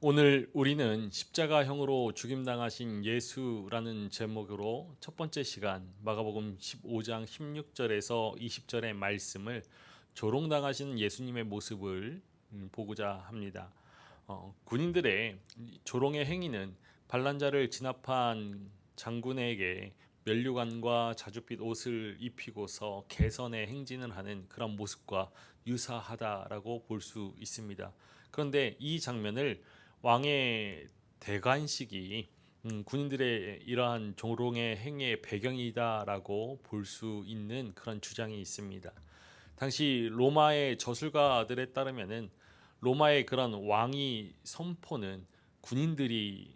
오늘 우리는 십자가형으로 죽임당하신 예수라는 제목으로 첫 번째 시간 마가복음 15장 16절에서 20절의 말씀을 조롱당하시는 예수님의 모습을 보고자 합니다. 군인들의 조롱의 행위는 반란자를 진압한 장군에게 면류관과 자줏빛 옷을 입히고서 개선의 행진을 하는 그런 모습과 유사하다라고 볼 수 있습니다. 그런데 이 장면을 왕의 대관식이 군인들의 이러한 조롱의 행위의 배경이다라고 볼 수 있는 그런 주장이 있습니다. 당시 로마의 저술가들에 따르면은 로마의 그런 왕위 선포는 군인들이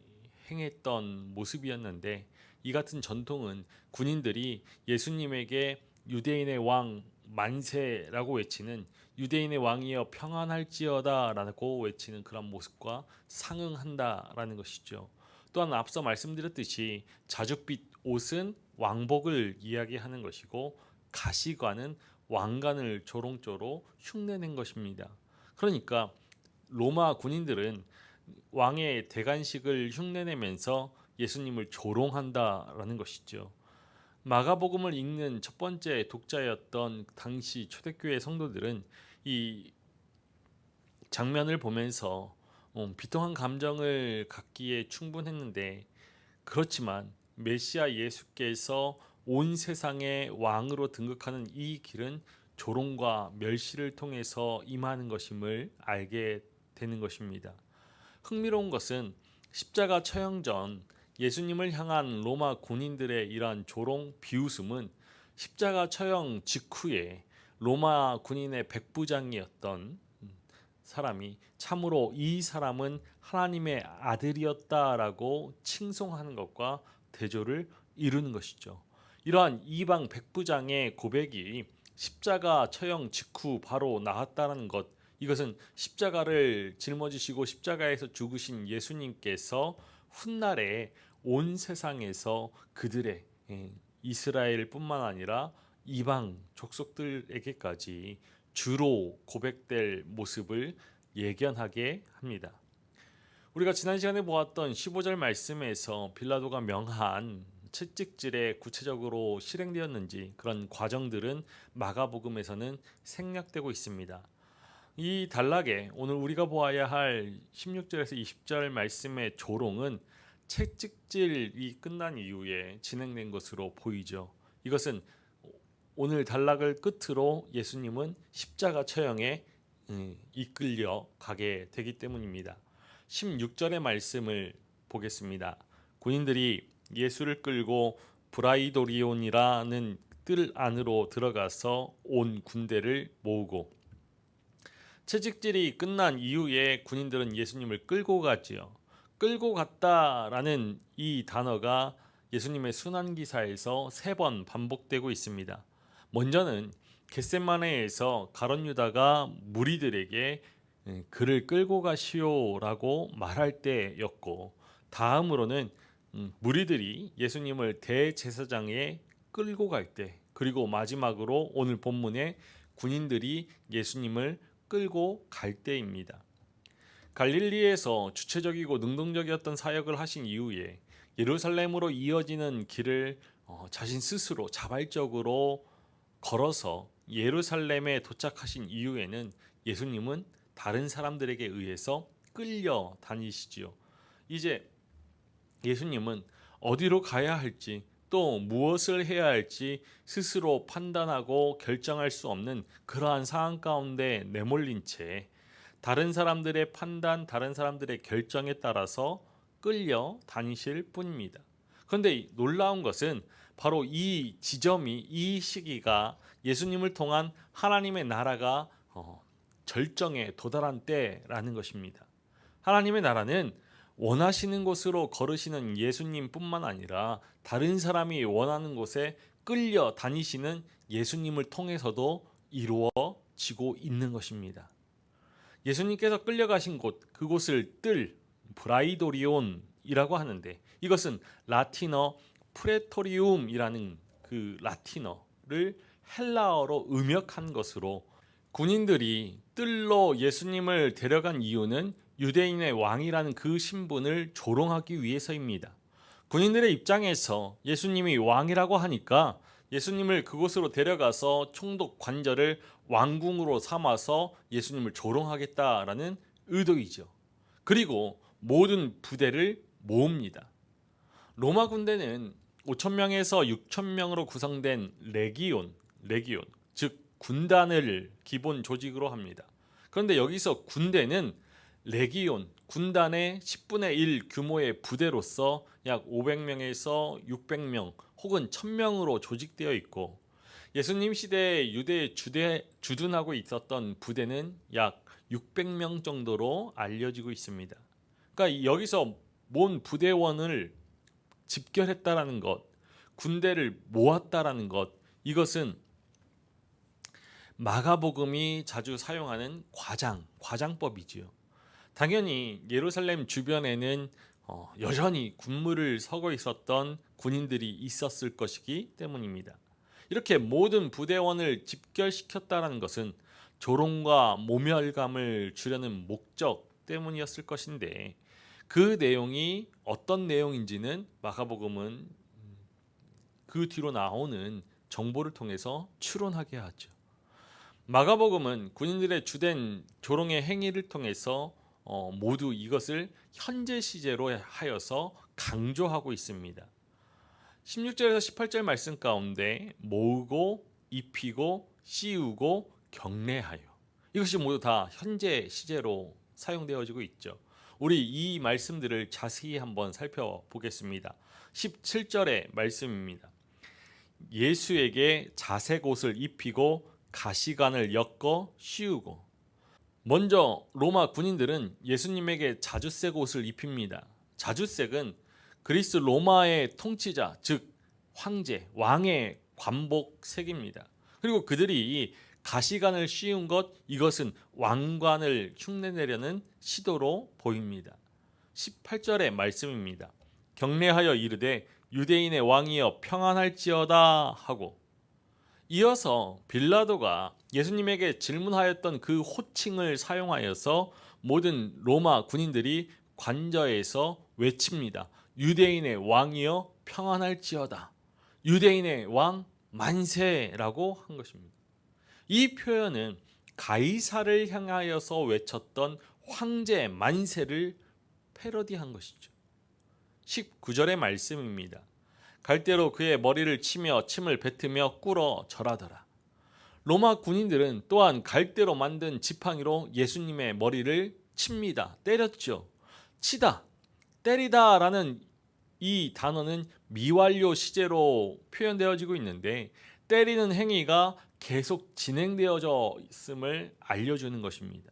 행했던 모습이었는데, 이 같은 전통은 군인들이 예수님에게 유대인의 왕 만세라고 외치는 유대인의 왕이여 평안할지어다라고 외치는 그런 모습과 상응한다라는 것이죠. 또한 앞서 말씀드렸듯이 자줏빛 옷은 왕복을 이야기하는 것이고 가시관은 왕관을 조롱조로 흉내낸 것입니다. 그러니까 로마 군인들은 왕의 대관식을 흉내내면서 예수님을 조롱한다라는 것이죠. 마가복음을 읽는 첫 번째 독자였던 당시 초대교회 성도들은 이 장면을 보면서 비통한 감정을 갖기에 충분했는데, 그렇지만 메시아 예수께서 온 세상의 왕으로 등극하는 이 길은 조롱과 멸시를 통해서 임하는 것임을 알게 되는 것입니다. 흥미로운 것은 십자가 처형 전 예수님을 향한 로마 군인들의 이러한 조롱 비웃음은 십자가 처형 직후에 로마 군인의 백부장이었던 사람이 참으로 이 사람은 하나님의 아들이었다라고 칭송하는 것과 대조를 이루는 것이죠. 이러한 이방 백부장의 고백이 십자가 처형 직후 바로 나왔다는 것, 이것은 십자가를 짊어지시고 십자가에서 죽으신 예수님께서 훗날에 온 세상에서 그들의 이스라엘뿐만 아니라 이방 족속들에게까지 주로 고백될 모습을 예견하게 합니다. 우리가 지난 시간에 보았던 15절 말씀에서 빌라도가 명한 채찍질에 구체적으로 실행되었는지 그런 과정들은 마가복음에서는 생략되고 있습니다. 이 단락에 오늘 우리가 보아야 할 16절에서 20절 말씀의 조롱은 채찍질이 끝난 이후에 진행된 것으로 보이죠. 이것은 오늘 단락을 끝으로 예수님은 십자가 처형에 이끌려 가게 되기 때문입니다. 16절의 말씀을 보겠습니다. 군인들이 예수를 끌고 브라이도리온이라는 뜰 안으로 들어가서 온 군대를 모으고, 채찍질이 끝난 이후에 군인들은 예수님을 끌고 갔지요. 끌고 갔다라는 이 단어가 예수님의 순환기사에서 3번 반복되고 있습니다. 먼저는 겟세마네에서 가룟 유다가 무리들에게 그를 끌고 가시오라고 말할 때였고, 다음으로는 무리들이 예수님을 대제사장에 끌고 갈 때, 그리고 마지막으로 오늘 본문에 군인들이 예수님을 끌고 갈 때입니다. 갈릴리에서 주체적이고 능동적이었던 사역을 하신 이후에 예루살렘으로 이어지는 길을 자신 스스로 자발적으로 걸어서 예루살렘에 도착하신 이후에는 예수님은 다른 사람들에게 의해서 끌려 다니시지요. 이제 예수님은 어디로 가야 할지 또 무엇을 해야 할지 스스로 판단하고 결정할 수 없는 그러한 상황 가운데 내몰린 채 다른 사람들의 판단, 다른 사람들의 결정에 따라서 끌려 다니실 뿐입니다. 그런데 놀라운 것은 바로 이 지점이, 이 시기가 예수님을 통한 하나님의 나라가 절정에 도달한 때라는 것입니다. 하나님의 나라는 원하시는 곳으로 걸으시는 예수님뿐만 아니라 다른 사람이 원하는 곳에 끌려 다니시는 예수님을 통해서도 이루어지고 있는 것입니다. 예수님께서 끌려가신 곳, 그곳을 뜰, 브라이도리온이라고 하는데, 이것은 라틴어 프레토리움이라는 그 라틴어를 헬라어로 음역한 것으로, 군인들이 뜰로 예수님을 데려간 이유는 유대인의 왕이라는 그 신분을 조롱하기 위해서입니다. 군인들의 입장에서 예수님이 왕이라고 하니까 예수님을 그곳으로 데려가서 총독 관절을 왕궁으로 삼아서 예수님을 조롱하겠다라는 의도이죠. 그리고 모든 부대를 모읍니다. 로마 군대는 5,000명에서 6,000명으로 구성된 레기온, 즉 군단을 기본 조직으로 합니다. 그런데 여기서 군대는 레기온, 군단의 10분의 1 규모의 부대로서 약 500명에서 600명 혹은 1000명으로 조직되어 있고, 예수님 시대에 유대에 주둔하고 있었던 부대는 약 600명 정도로 알려지고 있습니다. 그러니까 여기서 모은 부대원을 집결했다라는 것, 군대를 모았다라는 것, 이것은 마가복음이 자주 사용하는 과장법이지요. 당연히 예루살렘 주변에는 여전히 군무를 서고 있었던 군인들이 있었을 것이기 때문입니다. 이렇게 모든 부대원을 집결시켰다는 것은 조롱과 모멸감을 주려는 목적 때문이었을 것인데, 그 내용이 어떤 내용인지는 마가복음은 그 뒤로 나오는 정보를 통해서 추론하게 하죠. 마가복음은 군인들의 주된 조롱의 행위를 통해서 모두 이것을 현재 시제로 하여서 강조하고 있습니다. 16절에서 18절 말씀 가운데 모으고 입히고 씌우고 경례하여, 이것이 모두 다 현재 시제로 사용되어지고 있죠. 우리 이 말씀들을 자세히 한번 살펴보겠습니다. 17절의 말씀입니다. 예수에게 자색 옷을 입히고 가시관을 엮어 씌우고. 먼저 로마 군인들은 예수님에게 자주색 옷을 입힙니다. 자주색은 그리스 로마의 통치자, 즉 황제, 왕의 관복색입니다. 그리고 그들이 가시관을 씌운 것, 이것은 왕관을 흉내내려는 시도로 보입니다. 18절의 말씀입니다. 경례하여 이르되 유대인의 왕이여 평안할지어다 하고, 이어서 빌라도가 예수님에게 질문하였던 그 호칭을 사용하여서 모든 로마 군인들이 관저에서 외칩니다. 유대인의 왕이여 평안할지어다. 유대인의 왕 만세라고 한 것입니다. 이 표현은 가이사를 향하여서 외쳤던 황제 만세를 패러디한 것이죠. 19절의 말씀입니다. 갈대로 그의 머리를 치며 침을 뱉으며 꿇어 절하더라. 로마 군인들은 또한 갈대로 만든 지팡이로 예수님의 머리를 칩니다. 때렸죠. 치다, 때리다 라는 이 단어는 미완료 시제로 표현되어지고 있는데, 때리는 행위가 계속 진행되어져 있음을 알려주는 것입니다.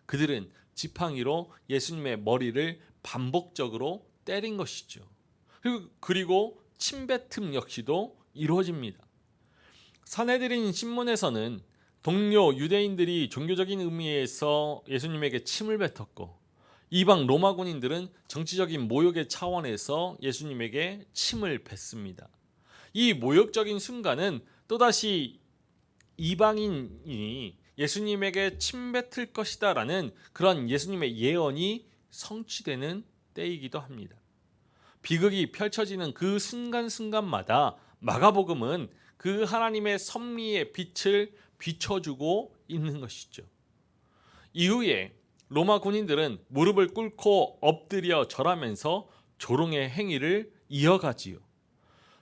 그들은 지팡이로 예수님의 머리를 반복적으로 때린 것이죠. 그리고 침뱉음 역시도 이루어집니다. 사내들인 신문에서는 동료 유대인들이 종교적인 의미에서 예수님에게 침을 뱉었고, 이방 로마 군인들은 정치적인 모욕의 차원에서 예수님에게 침을 뱉습니다. 이 모욕적인 순간은 또다시 이방인이 예수님에게 침 뱉을 것이다 라는 그런 예수님의 예언이 성취되는 때이기도 합니다. 비극이 펼쳐지는 그 순간순간마다 마가복음은 그 하나님의 섭리의 빛을 비춰주고 있는 것이죠. 이후에 로마 군인들은 무릎을 꿇고 엎드려 절하면서 조롱의 행위를 이어가지요.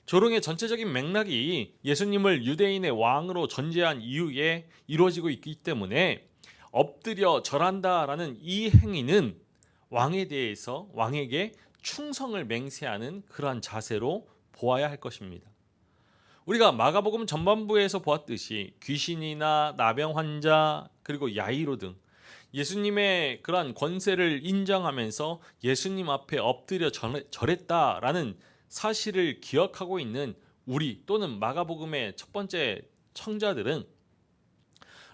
조롱의 전체적인 맥락이 예수님을 유대인의 왕으로 전제한 이후에 이루어지고 있기 때문에 엎드려 절한다라는 이 행위는 왕에 대해서 왕에게 충성을 맹세하는 그러한 자세로 보아야 할 것입니다. 우리가 마가복음 전반부에서 보았듯이 귀신이나 나병 환자 그리고 야이로 등 예수님의 그러한 권세를 인정하면서 예수님 앞에 엎드려 절했다라는 사실을 기억하고 있는 우리 또는 마가복음의 첫 번째 청자들은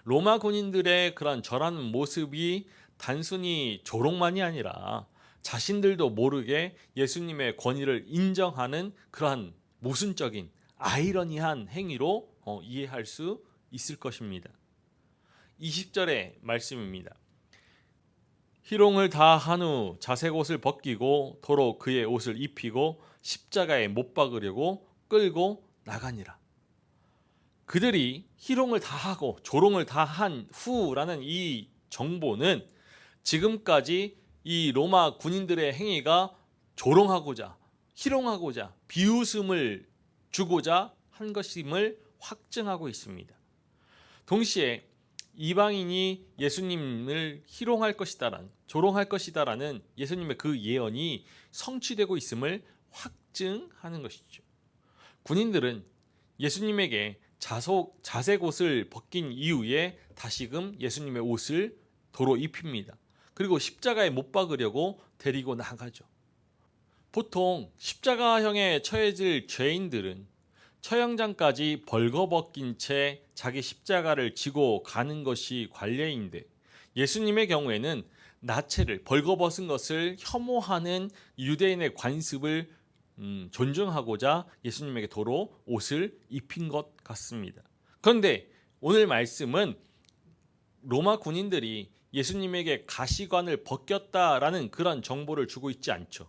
로마 군인들의 그러한 절하는 모습이 단순히 조롱만이 아니라 자신들도 모르게 예수님의 권위를 인정하는 그러한 모순적인 아이러니한 행위로 이해할 수 있을 것입니다. 20절의 말씀입니다. 희롱을 다 한 후 자색 옷을 벗기고 도로 그의 옷을 입히고 십자가에 못 박으려고 끌고 나가니라. 그들이 희롱을 다 하고 조롱을 다 한 후라는 이 정보는 지금까지 이 로마 군인들의 행위가 조롱하고자, 희롱하고자, 비웃음을 주고자 한 것임을 확증하고 있습니다. 동시에 이방인이 예수님을 희롱할 것이다라는, 조롱할 것이다라는 예수님의 그 예언이 성취되고 있음을 확증하는 것이죠. 군인들은 예수님에게 자색 옷을 벗긴 이후에 다시금 예수님의 옷을 도로 입힙니다. 그리고 십자가에 못 박으려고 데리고 나가죠. 보통 십자가형에 처해질 죄인들은 처형장까지 벌거벗긴 채 자기 십자가를 지고 가는 것이 관례인데, 예수님의 경우에는 나체를 벌거벗은 것을 혐오하는 유대인의 관습을 존중하고자 예수님에게 도로 옷을 입힌 것 같습니다. 그런데 오늘 말씀은 로마 군인들이 예수님에게 가시관을 벗겼다라는 그런 정보를 주고 있지 않죠.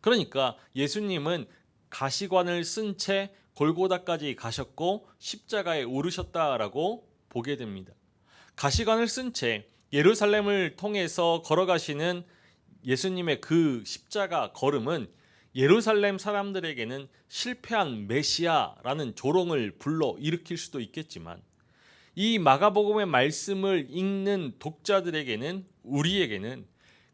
그러니까 예수님은 가시관을 쓴 채 골고다까지 가셨고 십자가에 오르셨다라고 보게 됩니다. 가시관을 쓴 채 예루살렘을 통해서 걸어가시는 예수님의 그 십자가 걸음은 예루살렘 사람들에게는 실패한 메시아라는 조롱을 불러 일으킬 수도 있겠지만, 이 마가복음의 말씀을 읽는 독자들에게는, 우리에게는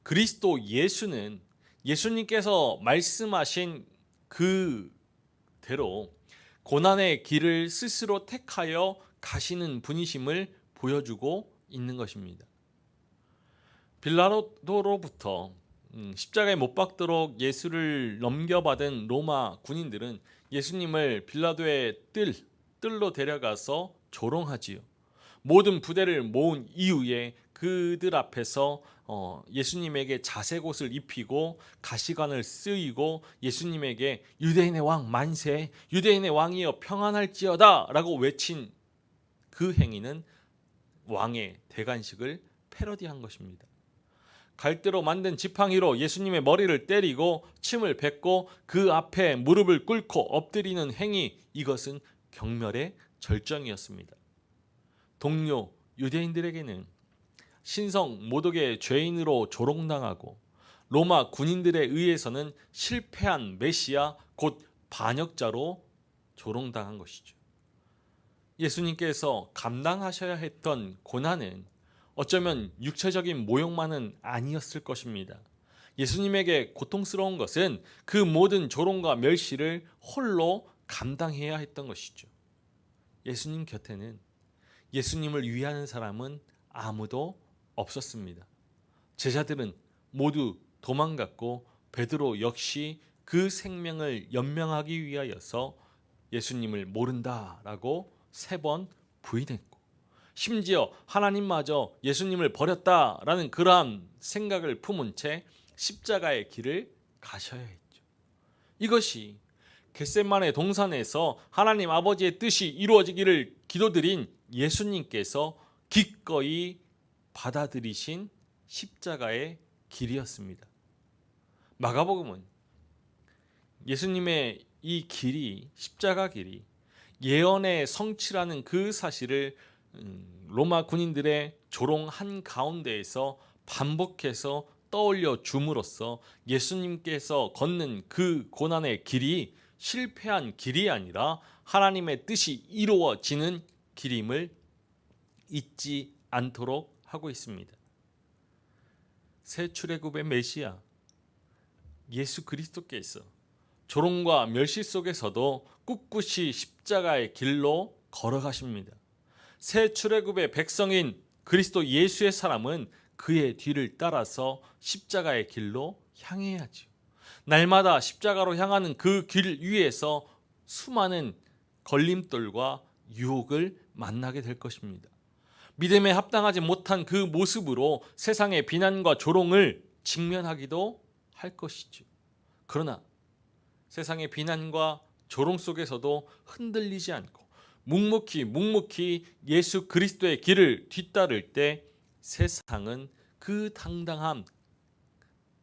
그리스도 예수는 예수님께서 말씀하신 그대로 고난의 길을 스스로 택하여 가시는 분이심을 보여주고 있는 것입니다. 빌라도로부터 십자가에 못 박도록 예수를 넘겨받은 로마 군인들은 예수님을 빌라도의 뜰로 데려가서 조롱하지요. 모든 부대를 모은 이후에 그들 앞에서 예수님에게 자색 옷을 입히고 가시관을 쓰이고 예수님에게 유대인의 왕 만세, 유대인의 왕이여 평안할지어다 라고 외친 그 행위는 왕의 대관식을 패러디한 것입니다. 갈대로 만든 지팡이로 예수님의 머리를 때리고 침을 뱉고 그 앞에 무릎을 꿇고 엎드리는 행위, 이것은 경멸의 절정이었습니다. 동료 유대인들에게는 신성 모독의 죄인으로 조롱당하고 로마 군인들에 의해서는 실패한 메시아 곧 반역자로 조롱당한 것이죠. 예수님께서 감당하셔야 했던 고난은 어쩌면 육체적인 모욕만은 아니었을 것입니다. 예수님에게 고통스러운 것은 그 모든 조롱과 멸시를 홀로 감당해야 했던 것이죠. 예수님 곁에는 예수님을 위하는 사람은 아무도 없었습니다. 제자들은 모두 도망갔고 베드로 역시 그 생명을 연명하기 위하여서 예수님을 모른다라고 3번 부인했고, 심지어 하나님마저 예수님을 버렸다라는 그러한 생각을 품은 채 십자가의 길을 가셔야 했죠. 이것이 겟세마네 동산에서 하나님 아버지의 뜻이 이루어지기를 기도드린 예수님께서 기꺼이 받아들이신 십자가의 길이었습니다. 마가복음은 예수님의 이 길이, 십자가 길이 예언의 성취라는 그 사실을 로마 군인들의 조롱 한가운데에서 반복해서 떠올려 줌으로써 예수님께서 걷는 그 고난의 길이 실패한 길이 아니라 하나님의 뜻이 이루어지는 길임을 잊지 않도록 하고 있습니다. 새 출애굽의 메시아 예수 그리스도께서 조롱과 멸시 속에서도 꿋꿋이 십자가의 길로 걸어가십니다. 새 출애굽의 백성인 그리스도 예수의 사람은 그의 뒤를 따라서 십자가의 길로 향해야지요. 날마다 십자가로 향하는 그 길 위에서 수많은 걸림돌과 유혹을 만나게 될 것입니다. 믿음에 합당하지 못한 그 모습으로 세상의 비난과 조롱을 직면하기도 할 것이죠. 그러나 세상의 비난과 조롱 속에서도 흔들리지 않고 묵묵히 예수 그리스도의 길을 뒤따를 때 세상은 그 당당한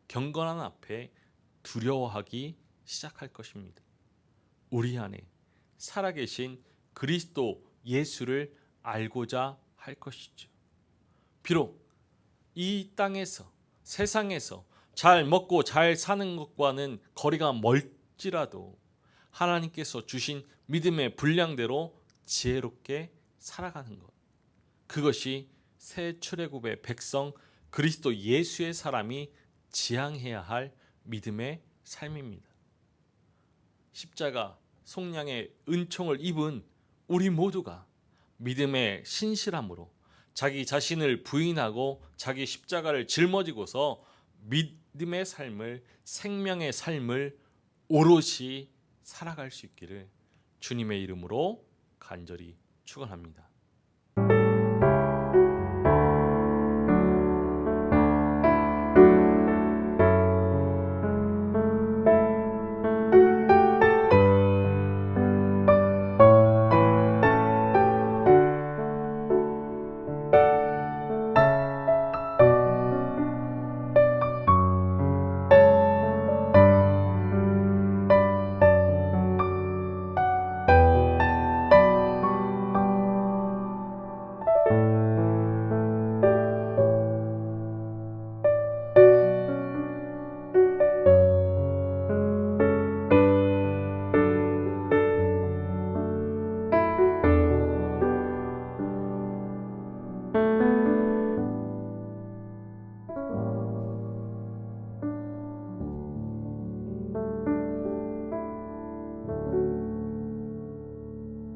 경건한 앞에 두려워하기 시작할 것입니다. 우리 안에 살아계신 그리스도 예수를 알고자 할 것이죠. 비록 이 땅에서 세상에서 잘 먹고 잘 사는 것과는 거리가 멀지라도 하나님께서 주신 믿음의 분량대로 지혜롭게 살아가는 것, 그것이 새 출애굽의 백성 그리스도 예수의 사람이 지향해야 할 믿음의 삶입니다. 십자가 속량의 은총을 입은 우리 모두가 믿음의 신실함으로 자기 자신을 부인하고 자기 십자가를 짊어지고서 믿음의 삶을, 생명의 삶을 오롯이 살아갈 수 있기를 주님의 이름으로 간절히 축원합니다.